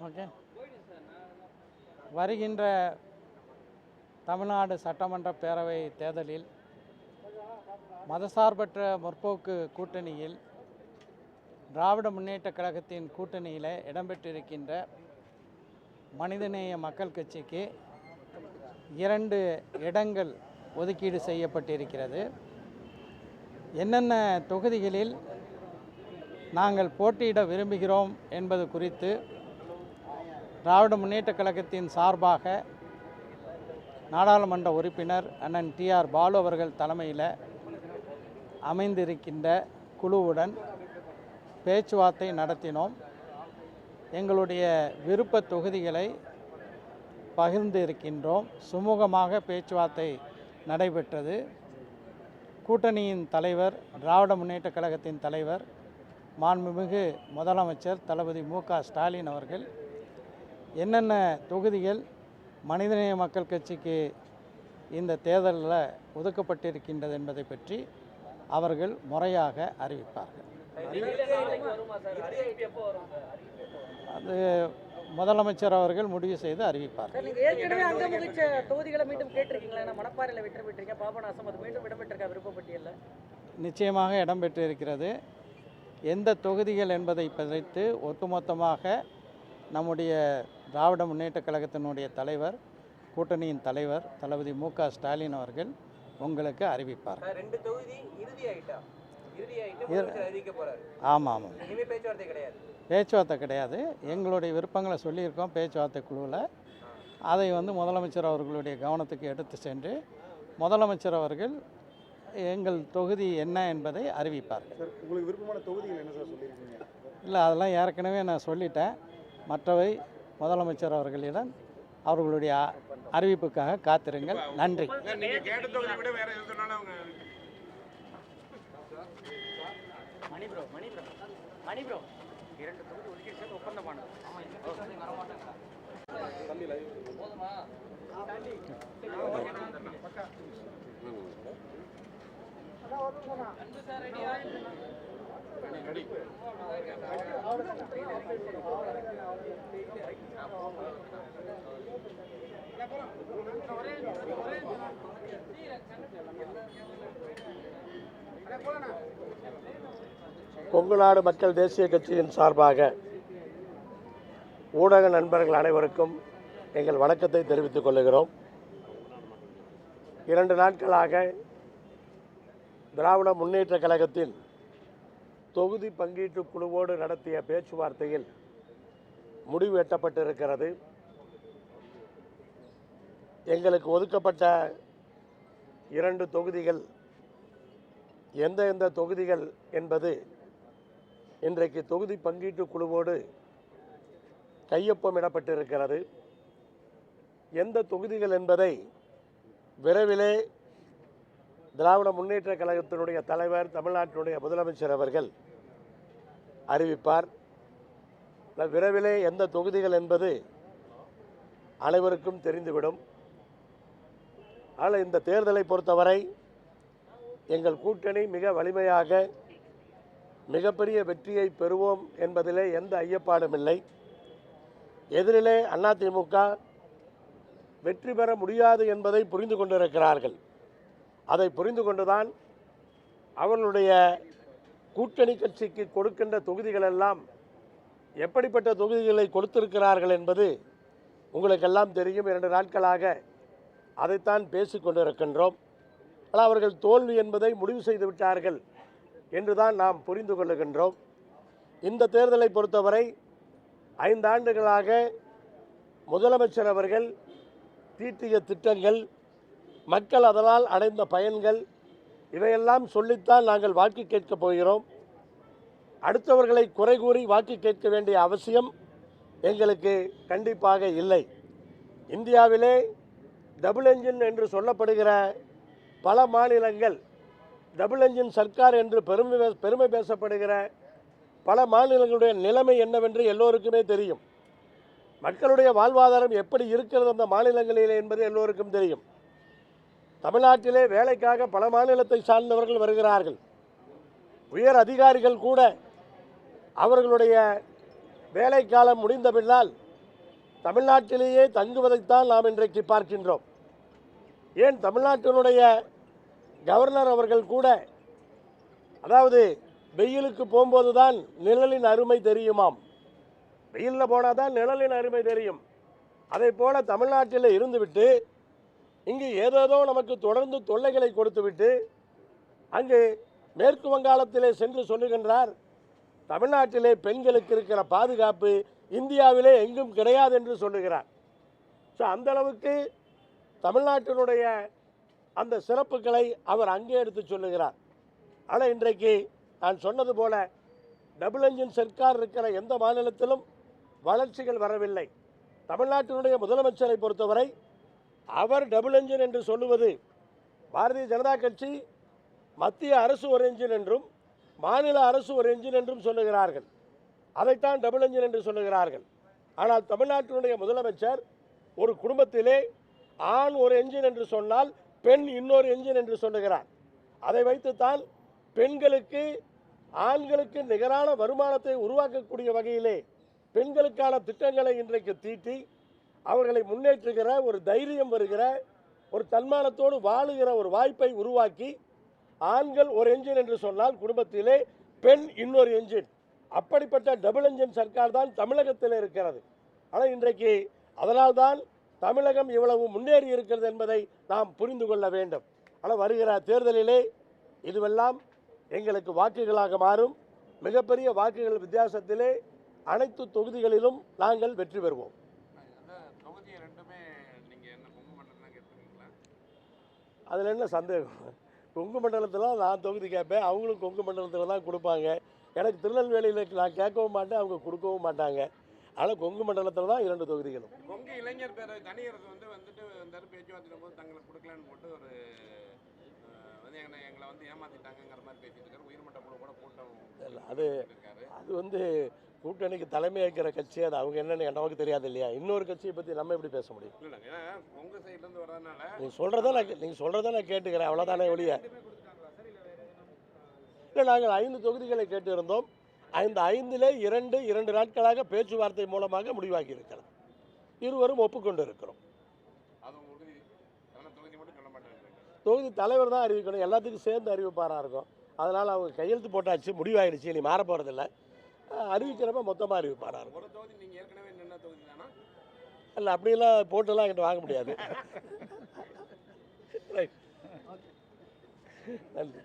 Okay. வருகின்ற தமிழ்நாடு சட்டமன்ற பேரவை தேர்தலில் மதசார்பற்ற முற்போக்கு கூட்டணியில் திராவிட முன்னேற்றக் கழகத்தின் கூட்டணியில் இடம்பெற்றிருக்கின்ற மனிதநேய மக்கள் கட்சிக்கு 2 இடங்கள் ஒதுக்கீடு செய்யப்பட்டிருக்கிறது. என்னென்ன தொகுதிகளில் நாங்கள் போட்டியிட விரும்புகிறோம் என்பது குறித்து திராவிட முன்னேற்றக் கழகத்தின் சார்பாக நாடாளுமன்ற உறுப்பினர் அண்ணன் டிஆர் பாலு அவர்கள் தலைமையில் அமைந்திருக்கின்ற குழுவுடன் பேச்சுவார்த்தை நடத்தினோம். எங்களுடைய விருப்ப தொகுதிகளை பகிர்ந்து இருக்கின்றோம். சுமூகமாக பேச்சுவார்த்தை நடைபெற்றது. கூட்டணியின் தலைவர், திராவிட முன்னேற்றக் கழகத்தின் தலைவர், மாண்புமிகு முதலமைச்சர் தளபதி மு.க. ஸ்டாலின் அவர்கள் என்னென்ன தொகுதிகள் மனிதநேய மக்கள் கட்சிக்கு இந்த தேர்தலில் ஒதுக்கப்பட்டிருக்கின்றது என்பதை பற்றி அவர்கள் முறையாக அறிவிப்பார்கள். அது முதலமைச்சர் அவர்கள் முடிவு செய்து அறிவிப்பார்கள். ஏற்கனவே அங்க முகிச்ச தொகுதிகளை மீண்டும் கேட்டிருக்கீங்களா? மணப்பாறையில் வெற்றி பெற்றிருக்கீங்க, பாபநாசம் அது மீண்டும் இடம்பெற்றிருக்கா விருப்பப்பட்டியல்ல? நிச்சயமாக இடம்பெற்றிருக்கிறது. எந்த தொகுதிகள் என்பதை பற்றி ஒட்டுமொத்தமாக நம்முடைய திராவிட முன்னேற்றக் கழகத்தினுடைய தலைவர், கூட்டணியின் தலைவர் தளபதி மு.க. ஸ்டாலின் அவர்கள் உங்களுக்கு அறிவிப்பார். 2 தொகுதி இறுதி ஆயிட்டா? ஆமாம். பேச்சுவார்த்தை கிடையாது. எங்களுடைய விருப்பங்களை சொல்லியிருக்கோம் பேச்சுவார்த்தை குழுவில். அதை முதலமைச்சர் அவர்களுடைய கவனத்துக்கு எடுத்து சென்று முதலமைச்சர் அவர்கள் எங்கள் தொகுதி என்ன என்பதை அறிவிப்பார்கள். உங்களுக்கு விருப்பமான தொகுதிகள் என்ன சார் சொல்லியிருக்கீங்க? இல்லை, அதெல்லாம் ஏற்கனவே நான் சொல்லிட்டேன். மற்றவை முதலமைச்சர் அவர்களிடம் அவர்களுடைய அறிவிப்புக்காக காத்திருங்கள். நன்றி. மணி ப்ரோ 2 தொகுதி ஒதுக்கீடு செய்து ஒப்பந்தமானது. கொங்குநாடு மக்கள் தேசிய கட்சியின் சார்பாக ஊடக நண்பர்கள் அனைவருக்கும் எங்கள் வணக்கத்தை தெரிவித்துக் கொள்கிறோம். 2 நாட்களாக திராவிட முன்னேற்றக் கழகத்தின் தொகுதி பங்கீட்டு குழுவோடு நடத்திய பேச்சுவார்த்தையில் முடிவு எட்டப்பட்டிருக்கிறது. எங்களுக்கு ஒதுக்கப்பட்ட 2 தொகுதிகள் எந்த தொகுதிகள் என்பது இன்றைக்கு தொகுதி பங்கீட்டு குழுவோடு கையொப்பமிடப்பட்டிருக்கிறது. எந்த தொகுதிகள் என்பதை விரைவிலே திராவிட முன்னேற்றக் கழகத்தினுடைய தலைவர், தமிழ்நாட்டினுடைய முதலமைச்சர் அவர்கள் அறிவிப்பார். விரைவிலே எந்த தொகுதிகள் என்பது அனைவருக்கும் தெரிந்துவிடும். ஆனால் இந்த தேர்தலை பொறுத்தவரை எங்கள் கூட்டணி மிக வலிமையாக மிகப்பெரிய வெற்றியை பெறுவோம் என்பதிலே எந்த ஐயப்பாடும் இல்லை. எதிரிலே அதிமுக வெற்றி பெற முடியாது என்பதை புரிந்து கொண்டிருக்கிறார்கள். அதை புரிந்து கொண்டுதான் அவர்களுடைய கூட்டணி கட்சிக்கு கொடுக்கின்ற தொகுதிகளெல்லாம் எப்படிப்பட்ட தொகுதிகளை கொடுத்திருக்கிறார்கள் என்பது உங்களுக்கெல்லாம் தெரியும். 2 நாட்களாக அதைத்தான் பேசிக்கொண்டிருக்கின்றோம். ஆனால் அவர்கள் தோல்வி என்பதை முடிவு செய்து விட்டார்கள் என்றுதான் நாம் புரிந்து கொள்ளுகின்றோம். இந்த தேர்தலை பொறுத்தவரை 5 ஆண்டுகளாக முதலமைச்சர் அவர்கள் தீட்டிய திட்டங்கள், மக்கள் அதனால் அடைந்த பயன்கள், இவையெல்லாம் சொல்லித்தான் நாங்கள் வாக்கு கேட்கப் போகிறோம். அடுத்தவர்களை குறை கூறி வாக்கு கேட்க வேண்டிய அவசியம் எங்களுக்கு கண்டிப்பாக இல்லை. இந்தியாவிலே டபுள் என்ஜின் என்று சொல்லப்படுகிற பல மாநிலங்கள், டபுள் என்ஜின் சர்க்கார் என்று பெருமை பேசப்படுகிற பல மாநிலங்களுடைய நிலைமை என்னவென்று எல்லோருக்குமே தெரியும். மக்களுடைய வாழ்வாதாரம் எப்படி இருக்கிறது அந்த மாநிலங்களிலே என்பது எல்லோருக்கும் தெரியும். தமிழ்நாட்டிலே வேலைக்காக பல மாநிலத்தை சார்ந்தவர்கள் வருகிறார்கள். உயர் அதிகாரிகள் கூட அவர்களுடைய வேலைக்காலம் முடிந்த பின்னால் தமிழ்நாட்டிலேயே தங்குவதைத்தான் நாம் இன்றைக்கு பார்க்கின்றோம். ஏன் தமிழ்நாட்டினுடைய கவர்னர் அவர்கள் கூட, அதாவது வெயிலுக்கு போகும்போது தான் நிழலின் அருமை தெரியுமாம், வெயிலில் போனால் தான் நிழலின் அருமை தெரியும். அதை போல தமிழ்நாட்டில் இருந்துவிட்டு இங்கு ஏதேதோ நமக்கு தொடர்ந்து தொல்லைகளை கொடுத்துவிட்டு அங்கு மேற்கு வங்காளத்திலே சென்று சொல்லுகின்றார், தமிழ்நாட்டிலே பெண்களுக்கு இருக்கிற பாதுகாப்பு இந்தியாவிலே எங்கும் கிடையாது என்று சொல்லுகிறார். ஸோ அந்த அளவுக்கு தமிழ்நாட்டினுடைய அந்த சிறப்புகளை அவர் அங்கே எடுத்து சொல்லுகிறார். ஆனால் இன்றைக்கு நான் சொன்னது போல டபுள் என்ஜின் சர்க்கார் இருக்கிற எந்த மாநிலத்திலும் வளர்ச்சிகள் வரவில்லை. தமிழ்நாட்டினுடைய முதலமைச்சரை பொறுத்தவரை அவர் டபுள் என்ஜின் என்று சொல்லுவது, பாரதிய ஜனதா கட்சி மத்திய அரசு ஒரு என்ஜின் என்றும் மாநில அரசு ஒரு என்ஜின் என்றும் சொல்லுகிறார்கள். அதைத்தான் டபுள் என்ஜின் என்று சொல்லுகிறார்கள். ஆனால் தமிழ்நாட்டினுடைய முதலமைச்சர் ஒரு குடும்பத்திலே ஆண் ஒரு என்ஜின் என்று சொன்னால் பெண் இன்னொரு என்ஜின் என்று சொல்லுகிறார். அதை வைத்துத்தான் பெண்களுக்கு ஆண்களுக்கு நிகரான வருமானத்தை உருவாக்கக்கூடிய வகையிலே பெண்களுக்கான திட்டங்களை இன்றைக்கு தீட்டி அவர்களை முன்னேற்றுகிற ஒரு தைரியம் வருகிற ஒரு தன்மானத்தோடு வாழுகிற ஒரு வாய்ப்பை உருவாக்கி, ஆண்கள் ஒரு என்ஜின் என்று சொன்னால் குடும்பத்திலே பெண் இன்னொரு என்ஜின், அப்படிப்பட்ட டபுள் என்ஜின் சர்க்கார் தான் தமிழகத்தில் இருக்கிறது. ஆனால் இன்றைக்கு அதனால்தான் தமிழகம் இவ்வளவு முன்னேறி இருக்கிறது என்பதை நாம் புரிந்து கொள்ள வேண்டும். ஆனால் வருகிற தேர்தலிலே இதுவெல்லாம் எங்களுக்கு வாக்குகளாக மாறும். மிகப்பெரிய வாக்குகள் வித்தியாசத்திலே அனைத்து தொகுதிகளிலும் நாங்கள் வெற்றி பெறுவோம். அதில் என்ன சந்தேகம்? கொங்கு மண்டலத்தில் நான் தொகுதி கேட்பேன், அவங்களும் கொங்கு மண்டலத்தில் தான் கொடுப்பாங்க. எனக்கு திருநெல்வேலியில் நான் கேட்கவும் மாட்டேன், அவங்க கொடுக்கவும் மாட்டாங்க. ஆனால் கொங்கு மண்டலத்தில் தான் 2 தொகுதிகளும். கொங்கு இளைஞர் பேரவை தனியரசு வந்துட்டு வந்தார், பேச்சுவார்த்தை போது தங்களை கொடுக்கலான்னு போட்டு ஒரு எங்களை ஏமாத்திட்டாங்கிற மாதிரி பேசிட்டு இருக்காரு. உயர்மட்ட குழு கூட கூட்டம் அது கூட்டணிக்கு தலைமை ஏற்கிற கட்சி, அது அவங்க என்னன்னு நமக்கு தெரியாது இல்லையா? இன்னொரு கட்சியை பற்றி நம்ம எப்படி பேச முடியும்? உங்க சைட்லேருந்து வர்றதுனால நீங்கள் சொல்கிறத நான் கேட்டுக்கிறேன், அவ்வளோதானே ஒழிய. இல்லை, நாங்கள் 5 தொகுதிகளை கேட்டிருந்தோம். இந்த 5லே 2 நாட்களாக பேச்சுவார்த்தை மூலமாக முடிவாகி இருக்கிறது. இருவரும் ஒப்புக்கொண்டு இருக்கிறோம். தொகுதி தலைவர் தான் அறிவிக்கணும், எல்லாத்துக்கும் சேர்ந்து அறிவிப்பாராக இருக்கும். அதனால் அவங்க கையெழுத்து போட்டாச்சு, முடிவாயிடுச்சு, இனி மாற போகிறதில்ல. அறிவிக்கிறப்ப மொத்தமாக அறிவிப்பாராக இருக்கும். இல்லை, அப்படிலாம் போட்டுலாம் என்கிட்ட வாங்க முடியாது. நன்றி.